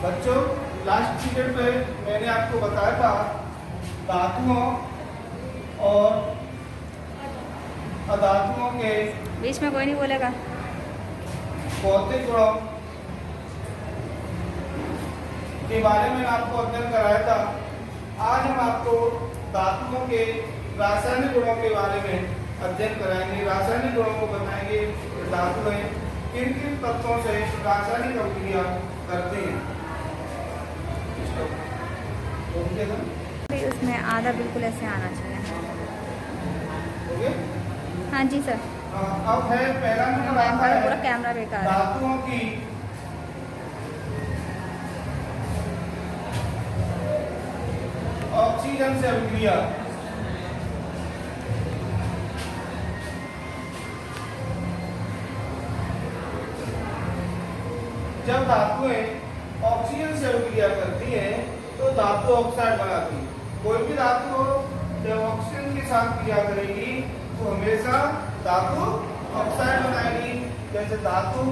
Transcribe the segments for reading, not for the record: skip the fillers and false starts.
बच्चों last period पे मैंने आपको बताया था धातुओं और अधातुओं के बीच में कोई नहीं बोलेगा। भौतिक गुणों के बारे में आपको अध्ययन कराया था। आज हम आपको धातुओं के रासायनिक गुणों के बारे में अध्ययन कराएंगे। रासायनिक गुणों को बताएंगे धातुएं किन किन तत्वों से रासायनिक अभिक्रिया करती हैं। उसमें आधा बिल्कुल ऐसे आना चाहिए। हाँ जी सर। अब है पहला नंबर आता है पूरा कैमरा बेकार है। धातुओं की ऑक्सीजन से अभिक्रिया। जब धातुएं ऑक्सीजन से अभिक्रिया करती हैं तो धातु ऑक्साइड बनाती है। कोई भी धातु हो जब ऑक्सीजन के साथ क्रिया करेगी तो हमेशा धातु ऑक्साइड बनाएगी। जैसे धातु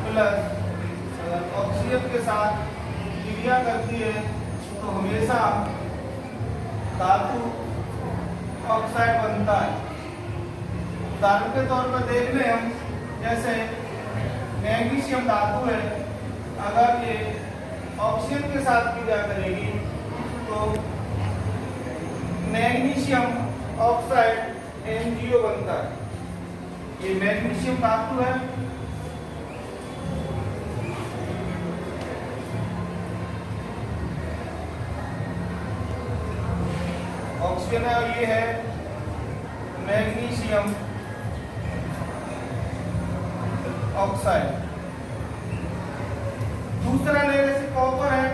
प्लस ऑक्सीजन के साथ क्रिया करती है तो हमेशा धातु ऑक्साइड बनता है। उदाहरण के तौर पर देख लें हम, जैसे मैग्नीशियम धातु है, अगर ये ऑक्सीजन के साथ क्रिया करेगी तो मैग्नीशियम ऑक्साइड MgO बनता है। ये मैग्नीशियम धातु है। ऑक्सीजन है और ये है मैग्नीशियम ऑक्साइड। दूसरा ले जैसे कॉपर है।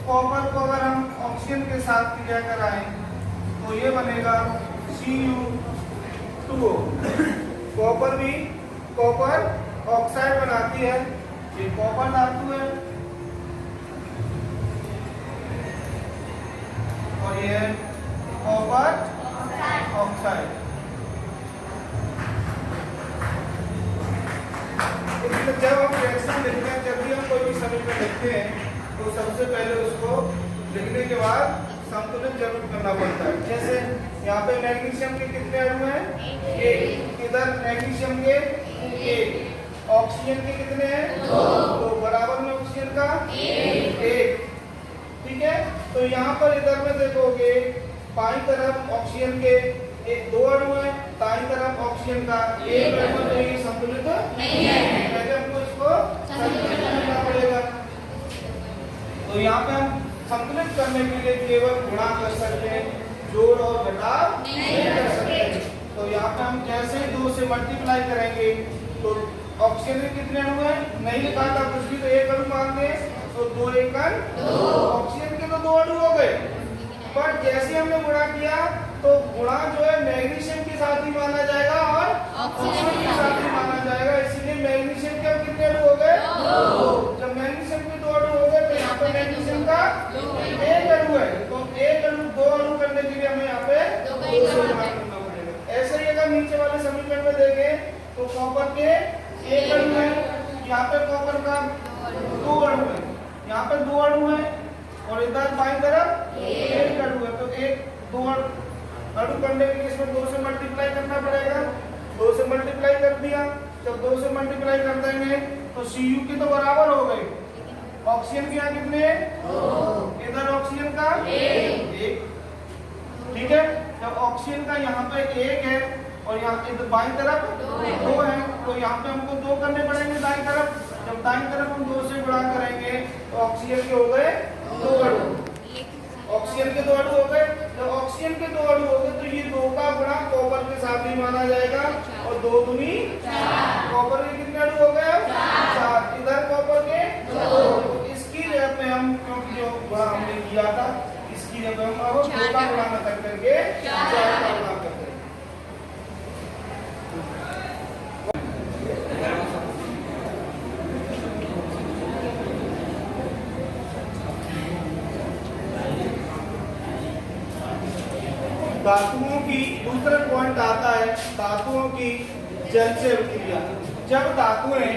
कॉपर को अगर हम ऑक्सीजन के साथ क्रिया कराएं तो ये बनेगा Cu2O। कॉपर भी कॉपर ऑक्साइड बनाती है। ये कॉपर धातु है और ये कॉपर ऑक्साइड। जब हम रिएक्शन लिखते हैं, जब भी हम कोई भी समीकरण लिखते हैं तो सबसे पहले उसको लिखने के बाद संतुलित जरूर करना पड़ता है। जैसे यहाँ पे मैग्नीशियम के कितने अणु हैं? एक। इधर मैग्नीशियम के एक। ऑक्सीजन के कितने हैं? तो बराबर में ऑक्सीजन का एक। ठीक है, तो यहाँ पर इधर में देखोगे बाईं तरफ ऑक्सीजन के दो अणु है, दाईं तरफ ऑक्सीजन का एक अणु है। तो ये संतुलित नहीं है। पहले हमको इसको संतुलित करना पड़ेगा। तो यहाँ पे हम संतुलित करने के लिए केवल गुणा कर सकते हैं, जोड़ और घटाव नहीं कर सकते। तो यहाँ पे हम जैसे ही 2 से मल्टीप्लाई करेंगे तो ऑक्सीजन के कितने अणु है? नहीं लिखा था कुछ भी, तो एक अणु मान लें तो 2 एकन 2। ऑक्सीजन के तो 2 अणु हो गए, पर जैसे हमने गुणा किया तो गुणा जो है मैग्नीशियम के साथ ही माना जाएगा और ऑक्सीजन के साथ ही माना जाएगा। इसीलिए मैग्नीशियम के अब कितने अणु हो गए? 2। जब मैग्नीशियम के 2 अणु हो गए तो यहाँ पे मैग्नीशियम का एक अणु है, तो एक अणु 2 अणु करने के लिए हमें यहाँ पे 2 से गुणा करना पड़ेगा। ऐसे ही अगर नीचे वाले समीकरण में देखें तो कॉपर के एक अणु है, यहाँ पे कॉपर का 2 अणु है, यहाँ पे 2 अणु है और इधर बाईं तरफ एक अणु है। तो एक 2 अणु करने के लिए इसमें 2 से मल्टीप्लाई करना पड़ेगा। 2 से मल्टीप्लाई कर दिया, जब 2 से मल्टीप्लाई कर देंगे तो Cu की तो बराबर हो गई। ऑक्सीजन के यहाँ कितने? 2। इधर ऑक्सीजन का एक। ठीक है, जब ऑक्सीजन का यहाँ पे 1 है और यहाँ इधर बाईं तरफ 2 है, तो यहाँ पे हमको 2 करने पड़ेंगे दाईं तरफ। जब दाईं तरफ हम 2 से गुणा करेंगे तो ऑक्सीजन के हो गए 2 अणु। ऑक्सीजन के 2 अणु हो गए। जब ऑक्सीजन के 2 अणु हो गए तो ये 2 का गुणा कॉपर के साथ भी माना जाएगा और 2 दूनी 4। कॉपर के कितने अणु हो गए? 4। इधर कॉपर के 2। इसकी जगह पे हम, क्योंकि जो गुणा हमने किया था, इसकी जगह पे हम अब 2 का गुणा न कर करके 4 का गुणा करते हैं। धातुओं की दूसरा पॉइंट आता है धातुओं की जल से अभिक्रिया। जब धातुएं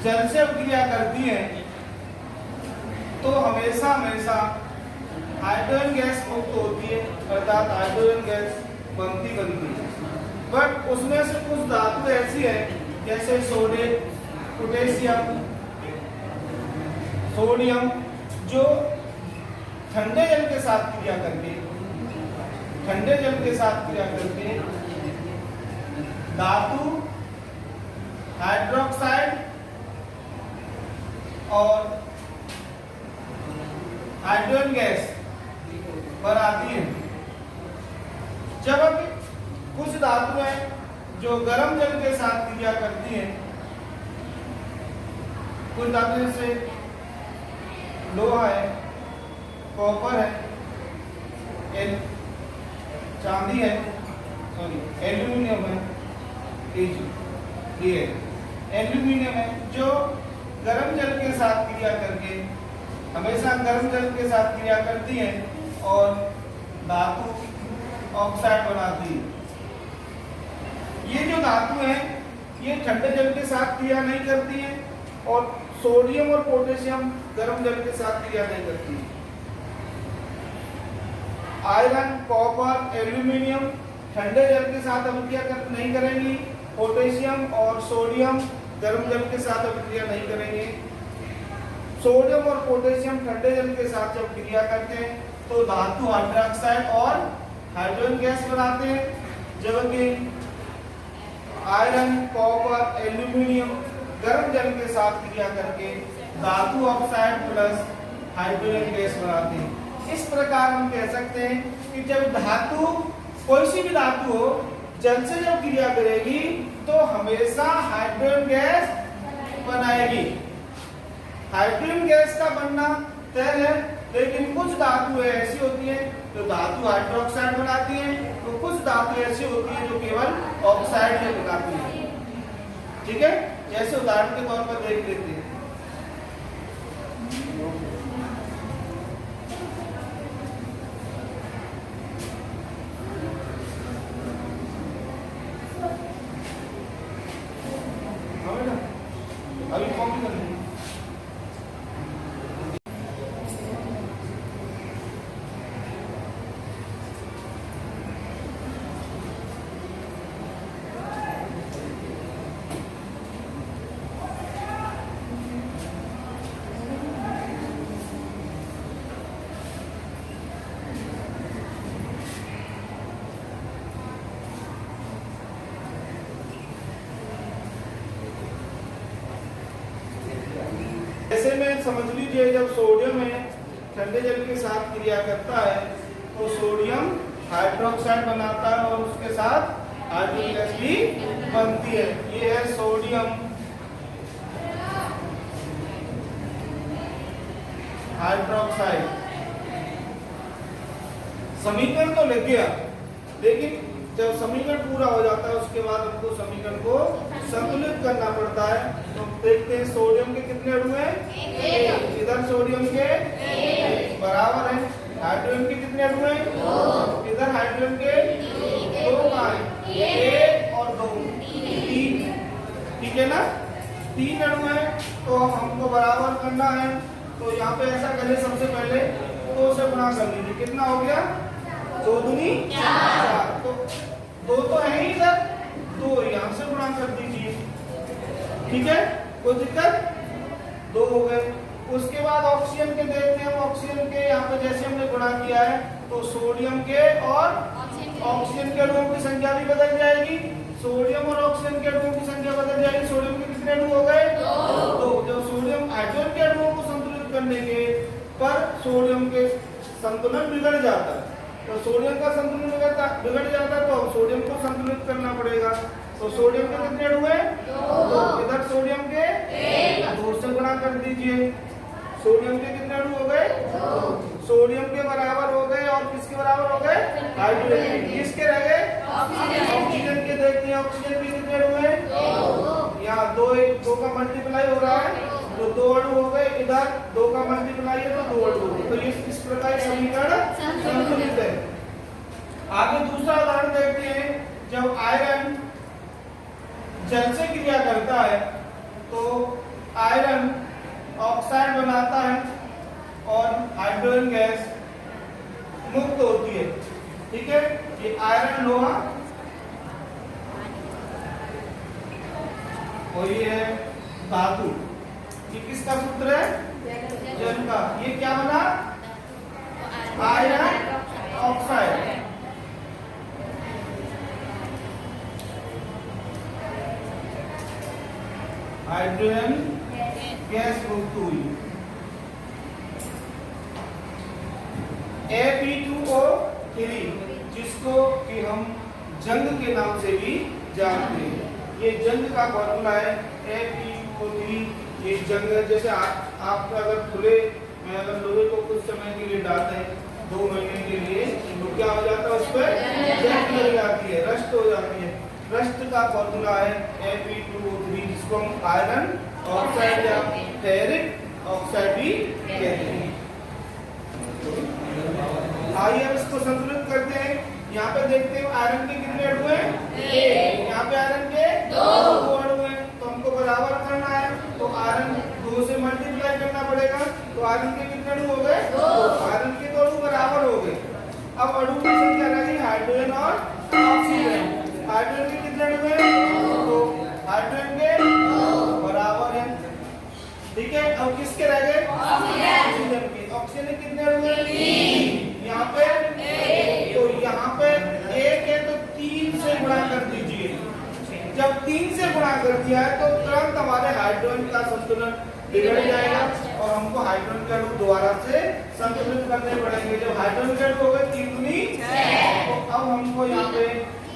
जल से क्रिया करती हैं तो हमेशा हमेशा हाइड्रोजन गैस मुक्त होती है, अर्थात हाइड्रोजन गैस बनती है। बट उसमें से कुछ धातु ऐसी है जैसे सोडियम जो ठंडे जल के साथ क्रिया करके धातु हाइड्रोक्साइड और हाइड्रोजन गैस बनाती है। जब कुछ धातुएं जो गर्म जल के साथ क्रिया करती हैं, कुछ धातु जैसे लोहा है, कॉपर है, चांदी है, एल्यूमिनियम है, ये एल्यूमिनियम है जो गर्म जल के साथ क्रिया करके हमेशा गर्म जल के साथ क्रिया करती है और धातु ऑक्साइड बनाती है। ये जो धातु है ये ठंडे जल के साथ क्रिया नहीं करती है और सोडियम और पोटेशियम गर्म जल के साथ क्रिया नहीं करती है। आयरन, कॉपर, एल्यूमिनियम ठंडे जल के साथ अभिक्रिया नहीं करेंगी। पोटेशियम और सोडियम गर्म जल के साथ अभिक्रिया नहीं करेंगे। सोडियम और पोटेशियम ठंडे जल के साथ जब क्रिया करते हैं तो धातु हाइड्रोक्साइड और हाइड्रोजन गैस बनाते हैं, जबकि आयरन, कॉपर, एल्यूमिनियम गर्म जल के साथ क्रिया करके धातु ऑक्साइड प्लस हाइड्रोजन गैस बनाते हैं। इस प्रकार हम कह सकते हैं कि जब धातु कोई सी भी धातु हो जल से जब क्रिया करेगी तो हमेशा हाइड्रोजन गैस बनाएगी। हाइड्रोजन गैस का बनना तय है, लेकिन कुछ धातु ऐसी होती है जो धातु हाइड्रोक्साइड बनाती है, तो कुछ धातु ऐसी होती है जो केवल ऑक्साइड ही बनाती है। ठीक है, जैसे उदाहरण के तौर पर देख लेते हैं। अभी कॉपी कर लेंगे। ऐसे में समझ लीजिए जब सोडियम है ठंडे जल के साथ क्रिया करता है तो सोडियम हाइड्रोक्साइड बनाता है और उसके साथ हाइड्रोजन गैस भी बनती है। ये है सोडियम हाइड्रोक्साइड। समीकरण तो लिख गया, लेकिन जब समीकरण पूरा हो जाता है उसके बाद हमको समीकरण को संतुलित करना पड़ता है। तो देखते हैं सोडियम के कितने अणु हैं? इधर सोडियम के बराबर है। हाइड्रोजन के कितने अणु हैं? इधर हाइड्रोजन के 2 कहाँ हैं? 1 और 2, 3। ठीक है ना, 3 अणु हैं तो हमको बराबर करना है। तो यहाँ पे ऐसा करें, सबसे पहले 2 से गुणा कर लीजिए। कितना हो गया? 2 दूनी 4। तो 2 तो है ही इधर, 2 यहाँ से गुणा कर दीजिए। ठीक है, कोई दिक्कत? 2 हो गए। उसके बाद ऑक्सीजन के देखते हैं। ऑक्सीजन के यहाँ पे जैसे हमने गुणा किया है तो सोडियम के और ऑक्सीजन के अणुओं की संख्या भी बदल जाएगी। सोडियम और ऑक्सीजन के अणुओं की संख्या बदल जाएगी। सोडियम के कितने अणु हो गए? 2। जब सोडियम हाइड्रोजन के अणुओं को संतुलित करने के पर सोडियम के संतुलन बिगड़ जाता है, तो सोडियम का संतुलन बिगड़ जाता है तो सोडियम को संतुलित करना पड़ेगा। तो सोडियम के कितने अणु हैं? 2। इधर सोडियम के 2 से गुणा कर दीजिए। सोडियम के कितने अणु हो गए? 2। सोडियम के बराबर हो गए और किसके बराबर हो गए? हाइड्रोजन के। किसके रह गए? ऑक्सीजन के। देखते हैं ऑक्सीजन के कितने अणु हैं? 2। यहाँ 2 का मल्टीप्लाई हो रहा है तो 2 अणु हो गए। इधर 2 का मल्टीप्लाई है तो 2 अणु हो गए। तो इस प्रकार समीकरण संतुलित है। आगे दूसरा उदाहरण देखते हैं। जब आयरन जल से क्रिया करता है तो आयरन ऑक्साइड बनाता है और हाइड्रोजन गैस मुक्त होती है। ठीक है, ये आयरन लोहा और ये है धातु। ये किसका सूत्र है? जल का। ये क्या बना? Iron oxide. हाइड्रोजन गैस मुक्त हुई। Fe2O3 जिसको कि हम जंग के नाम से भी जानते हैं। ये जंग का फॉर्मूला है Fe2O3। ये जंग है। जैसे आप अगर खुले में अगर लोहे को कुछ समय के लिए डालते हैं 2 महीने के लिए तो क्या हो जाता है? उस पर जंग लग जाती है, रस्ट हो जाती है। रस्ट का फॉर्मूला है Fe2O3 जिसको हम आयरन ऑक्साइड या फेरिक ऑक्साइड भी कहते हैं। आइए अब इसको संतुलित करते हैं। यहाँ पे देखते हैं आयरन के कितने अणु हैं? 1। यहाँ पे आयरन के 2 अणु हैं, तो हमको बराबर करना है तो आयरन 2 से मल्टीप्लाई करना पड़ेगा। तो आयरन के कितने अणु हो गए? 2। आयरन के 2 अणु बराबर हो गए। अब अणु की संख्या रही हाइड्रोजन और ऑक्सीजन। हाइड्रोजन के कितने अणु हैं? 2। हाइड्रोजन के बराबर है। ठीक है, अब किसके रह गए? ऑक्सीजन के। ऑक्सीजन के कितने अणु हैं? 3। यहाँ पे तो यहाँ पे 1 है तो 3 से गुणा कर दीजिए। जब 3 से गुणा कर दिया है तो तुरंत हमारे हाइड्रोजन का संतुलन बिगड़ जाएगा और हमको हाइड्रोजन के अणु दोबारा से संतुलित करने पड़ेंगे। जब हाइड्रोजन के अणु हो गए 3 दूनी, तो अब हमको यहाँ पे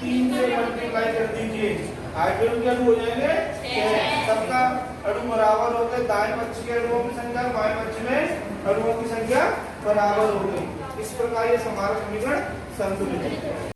3 से मल्टीप्लाई कर दीजिए। हाइड्रोजन के अणु हो जाएंगे 6। सबका अणु बराबर हो गए। दाएं पक्ष के अणुओं की संख्या बाएं पक्ष में अणुओं की संख्या बराबर हो गई। इस प्रकार ये हमारा समीकरण संतुलित है।